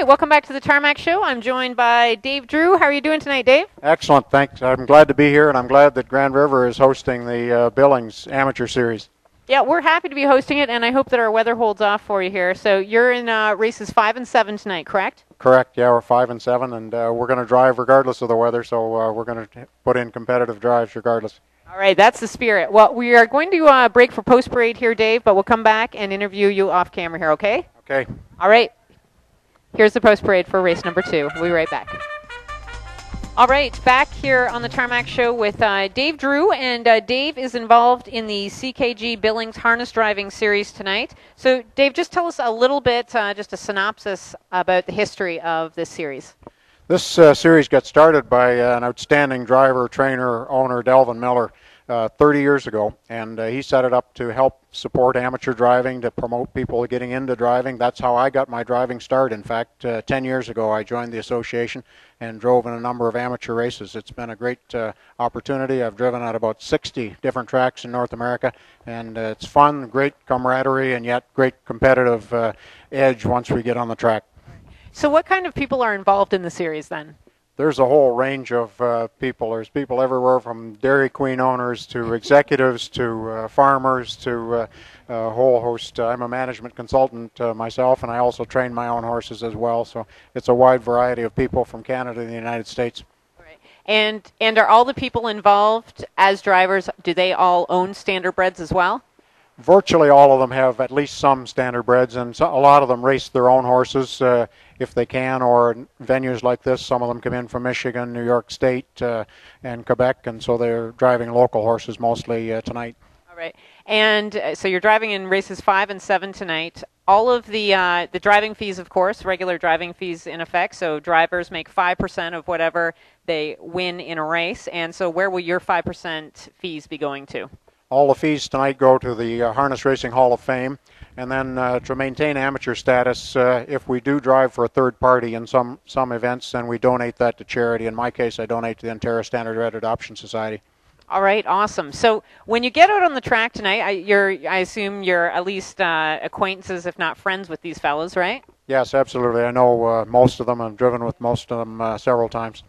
right, welcome back to the Tarmac Show. I'm joined by Dave Drew. How are you doing tonight, Dave? Excellent, thanks. I'm glad to be here, and I'm glad that Grand River is hosting the Billings Amateur Series. Yeah, we're happy to be hosting it, and I hope that our weather holds off for you here. So you're in races 5 and 7 tonight, correct? Correct, yeah, we're 5 and 7, and we're going to drive regardless of the weather, so we're going to put in competitive drives regardless. All right, that's the spirit. Well, we are going to break for post-parade here, Dave, but we'll come back and interview you off camera here, okay? Okay. All right. Here's the post-parade for race number 2. We'll be right back. All right, back here on the Tarmac Show with Dave Drew, and Dave is involved in the CKG Billings Harness Driving Series tonight. So, Dave, just tell us a little bit, just a synopsis about the history of this series. This series got started by an outstanding driver, trainer, owner, Delvin Miller, 30 years ago, and he set it up to help support amateur driving, to promote people getting into driving. That's how I got my driving start. In fact, 10 years ago I joined the association and drove in a number of amateur races. It's been a great opportunity. I've driven at about 60 different tracks in North America, and it's fun, great camaraderie, and yet great competitive edge once we get on the track. So what kind of people are involved in the series then? There's a whole range of people. There's people everywhere from Dairy Queen owners to executives to farmers to a whole host. I'm a management consultant myself, and I also train my own horses as well. So it's a wide variety of people from Canada and the United States. Right. And are all the people involved as drivers, do they all own standardbreds as well? Virtually all of them have at least some standardbreds, and a lot of them race their own horses if they can, or venues like this. Some of them come in from Michigan, New York State, and Quebec, and so they're driving local horses mostly tonight. All right. And so you're driving in races 5 and 7 tonight. All of the driving fees, of course, regular driving fees in effect, so drivers make 5% of whatever they win in a race. And so where will your 5% fees be going to? All the fees tonight go to the Harness Racing Hall of Fame, and then to maintain amateur status, if we do drive for a third party in some events, then we donate that to charity. In my case, I donate to the Ontario Standardbred Adoption Society. All right, awesome. So when you get out on the track tonight, I assume you're at least acquaintances, if not friends, with these fellows, right? Yes, absolutely. I know most of them. I've driven with most of them several times.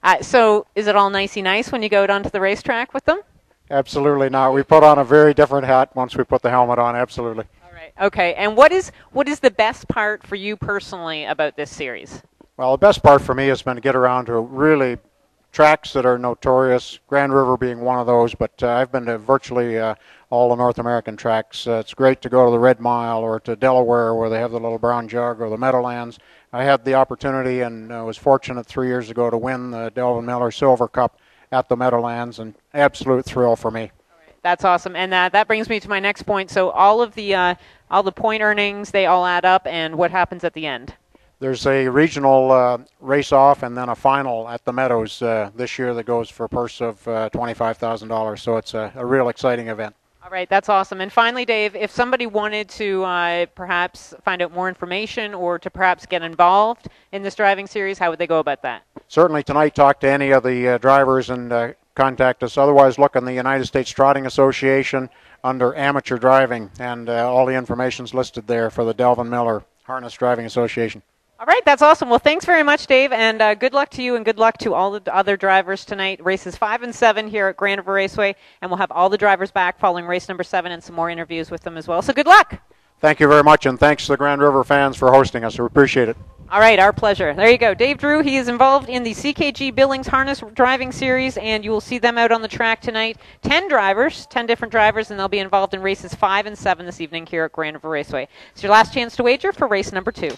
All right. So is it all nicey nice when you go out onto the racetrack with them? Absolutely not. We put on a very different hat once we put the helmet on, absolutely. All right. Okay, and what is the best part for you personally about this series? Well, the best part for me has been to get around to really tracks that are notorious, Grand River being one of those, but I've been to virtually all the North American tracks. It's great to go to the Red Mile or to Delaware where they have the Little Brown Jug, or the Meadowlands. I had the opportunity and was fortunate 3 years ago to win the Delvin Miller Silver Cup at the Meadowlands, and absolute thrill for me. That's awesome, and that brings me to my next point. So all the point earnings, they all add up, and what happens at the end? There's a regional race-off and then a final at the Meadows this year that goes for a purse of $25,000, so it's a real exciting event. All right, that's awesome. And finally, Dave, if somebody wanted to perhaps find out more information or to perhaps get involved in this driving series, how would they go about that? Certainly tonight, talk to any of the drivers and contact us. Otherwise, look in the United States Trotting Association under Amateur Driving, and all the information's listed there for the Delvin Miller Harness Driving Association. All right, that's awesome. Well, thanks very much, Dave, and good luck to you and good luck to all the other drivers tonight. Races 5 and 7 here at Grand River Raceway, and we'll have all the drivers back following race number 7 and some more interviews with them as well. So good luck. Thank you very much, and thanks to the Grand River fans for hosting us. We appreciate it. All right, our pleasure. There you go. Dave Drew, he is involved in the CKG Billings Harness Driving Series, and you will see them out on the track tonight. 10 drivers, 10 different drivers, and they'll be involved in races 5 and 7 this evening here at Grand River Raceway. It's your last chance to wager for race number 2.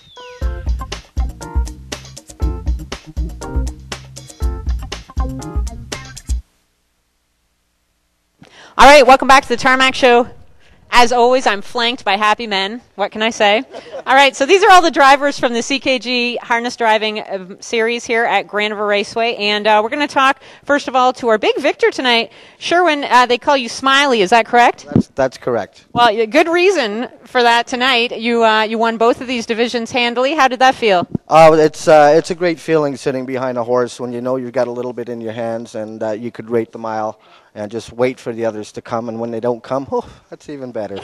All right, welcome back to the Tarmac Show. As always, I'm flanked by happy men. What can I say? All right, so these are all the drivers from the CKG Harness Driving Series here at Grand River Raceway. And we're going to talk, first of all, to our big victor tonight. Sherwin, they call you Smiley. Is that correct? That's correct. Well, good reason for that tonight. You won both of these divisions handily. How did that feel? It's a great feeling sitting behind a horse when you know you've got a little bit in your hands and you could rate the mile and just wait for the others to come. And when they don't come, that's even better.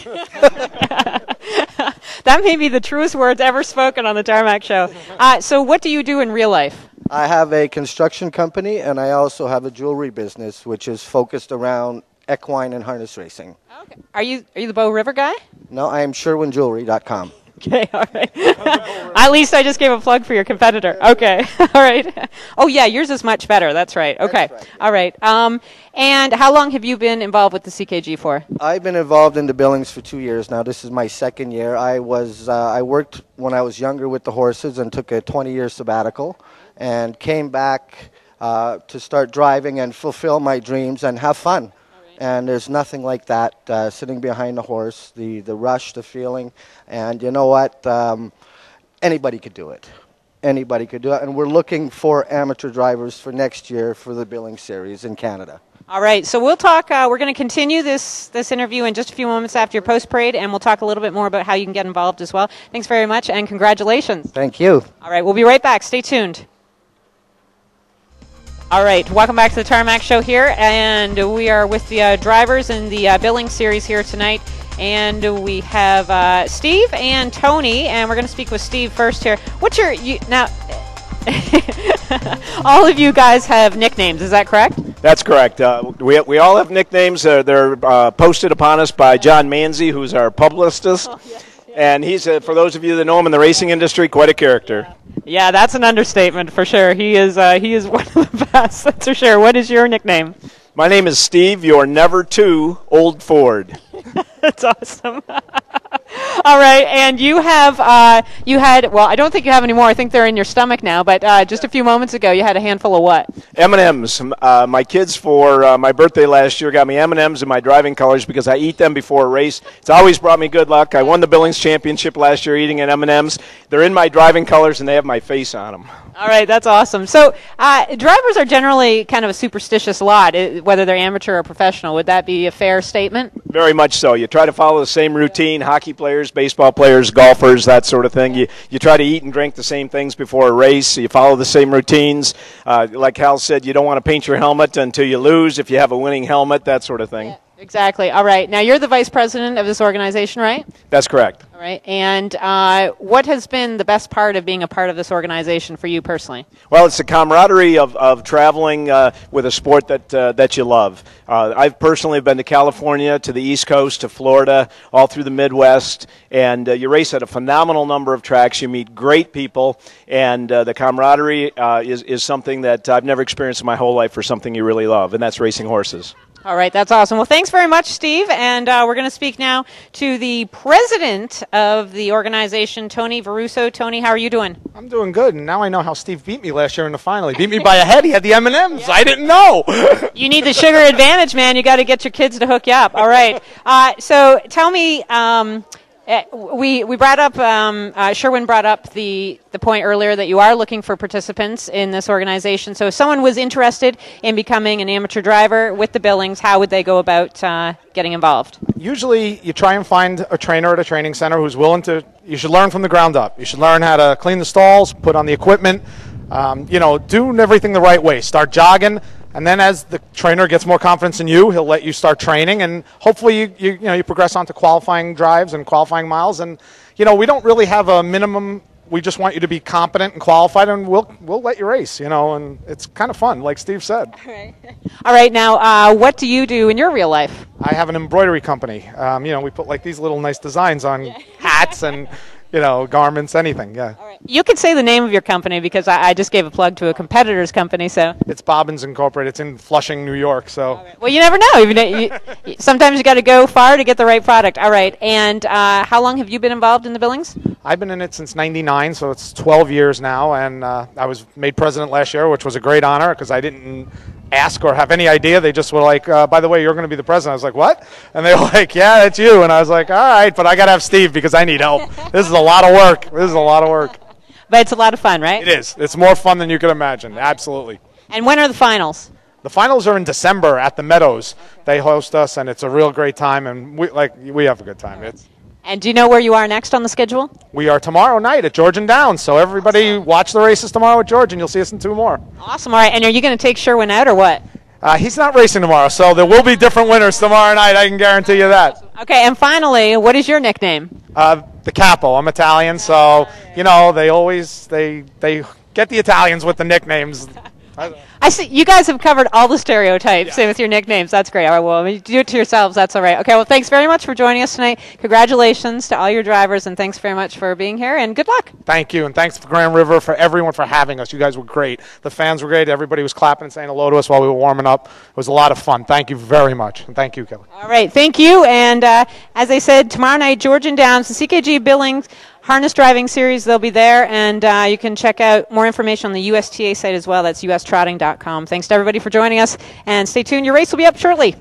That may be the truest words ever spoken on the Tarmac Show. So what do you do in real life? I have a construction company, and I also have a jewelry business, which is focused around equine and harness racing. Okay. Are you the Bow River guy? No, I am SherwinJewelry.com. Okay, all right. At least I just gave a plug for your competitor. Okay, all right. Oh, yeah, yours is much better. That's right. Okay, That's right. All right. And how long have you been involved with the CKG for? I've been involved in the Billings for 2 years now. This is my second year. I worked when I was younger with the horses and took a 20-year sabbatical and came back to start driving and fulfill my dreams and have fun. And there's nothing like that, sitting behind the horse, the rush, the feeling. And you know what? Anybody could do it. Anybody could do it. And we're looking for amateur drivers for next year for the Billing Series in Canada. All right, so we'll talk. We're going to continue this interview in just a few moments after your post-parade, and we'll talk a little bit more about how you can get involved as well. Thanks very much, and congratulations. Thank you. All right, we'll be right back. Stay tuned. All right, welcome back to the Tarmac Show here, and we are with the drivers in the Billing Series here tonight, and we have Steve and Tony, and we're going to speak with Steve first here. What's your now? All of you guys have nicknames, is that correct? That's correct. We all have nicknames. They're posted upon us by John Manzi, who's our publicist. Oh, yeah. And he's, for those of you that know him in the racing industry, quite a character. Yeah, that's an understatement for sure. He is one of the best, that's for sure. What is your nickname? My name is Steve. You're never too old Ford. That's awesome. All right, and you had, well, I don't think you have any more. I think they're in your stomach now, but just a few moments ago, you had a handful of what? M&Ms. My kids, for my birthday last year, got me M&Ms in my driving colors because I eat them before a race. It's always brought me good luck. I won the Billings Championship last year eating M&Ms. They're in my driving colors, and they have my face on them. All right, that's awesome. So drivers are generally kind of a superstitious lot, whether they're amateur or professional. Would that be a fair statement? Very much so. You try to follow the same routine. Hockey players, baseball players, golfers, that sort of thing. You try to eat and drink the same things before a race. You follow the same routines. Like Hal said, you don't want to paint your helmet until you lose if you have a winning helmet, that sort of thing. Yeah, exactly. All right. Now, you're the vice president of this organization, right? That's correct. All right. And what has been the best part of being a part of this organization for you personally? Well, it's the camaraderie of traveling with a sport that you love. I've personally been to California, to the East Coast, to Florida, all through the Midwest, and you race at a phenomenal number of tracks. You meet great people, and the camaraderie is something that I've never experienced in my whole life for something you really love, and that's racing horses. All right, that's awesome. Well, thanks very much, Steve. And we're going to speak now to the president of the organization, Tony Veruso. Tony, how are you doing? I'm doing good, and now I know how Steve beat me last year in the final. He beat me by a head. He had the M&Ms. Yeah. I didn't know. You need the sugar advantage, man. You got to get your kids to hook you up. All right. So tell me, we brought up, Sherwin brought up the point earlier that you are looking for participants in this organization. So if someone was interested in becoming an amateur driver with the Billings, how would they go about getting involved? Usually you try and find a trainer at a training center who's willing to, you should learn from the ground up. You should learn how to clean the stalls, put on the equipment, do everything the right way. Start jogging. And then as the trainer gets more confidence in you, he'll let you start training, and hopefully you progress on to qualifying drives and qualifying miles. And we don't really have a minimum. We just want you to be competent and qualified, and we'll let you race. And it's kind of fun, like Steve said. All right. Now, what do you do in your real life? I have an embroidery company. We put like these little nice designs on hats and garments, anything. Yeah. All right. You could say the name of your company because I just gave a plug to a competitor's company. So it's Bobbins Incorporated. It's in Flushing, New York. So well, you never know. Sometimes you got to go far to get the right product. All right. And how long have you been involved in the Billings? I've been in it since '99, so it's 12 years now. And I was made president last year, which was a great honor because I didn't ask or have any idea. They just were like, by the way, you're going to be the president. I was like, what? And they were like, yeah, that's you. And I was like, all right, but I got to have Steve because I need help. This is a lot of work. But it's a lot of fun, right? It is. It's more fun than you can imagine. Absolutely. And when are the finals? The finals are in December at the Meadows. They host us, and it's a real great time, and we have a good time. And do you know where you are next on the schedule? We are tomorrow night at Georgian Downs, so everybody watch the races tomorrow at George, and you'll see us in 2 more. Awesome. All right. And are you going to take Sherwin out or what? He's not racing tomorrow, so there will be different winners tomorrow night. I can guarantee you that. Okay, and finally, what is your nickname? The Capo. I'm Italian, so you know they get the Italians with the nicknames. I see you guys have covered all the stereotypes with your nicknames. That's great. All right, well, you do it to yourselves. That's all right. Okay, well, thanks very much for joining us tonight. Congratulations to all your drivers, and thanks very much for being here, and good luck. Thank you, and thanks to Grand River for everyone for having us. You guys were great. The fans were great. Everybody was clapping and saying hello to us while we were warming up. It was a lot of fun. Thank you very much, and thank you, Kelly. All right, thank you. And as I said, tomorrow night, Georgian Downs, the CKG Billings Harness Driving Series, they'll be there, and you can check out more information on the USTA site as well. That's ustrotting.com. Thanks to everybody for joining us, and stay tuned. Your race will be up shortly.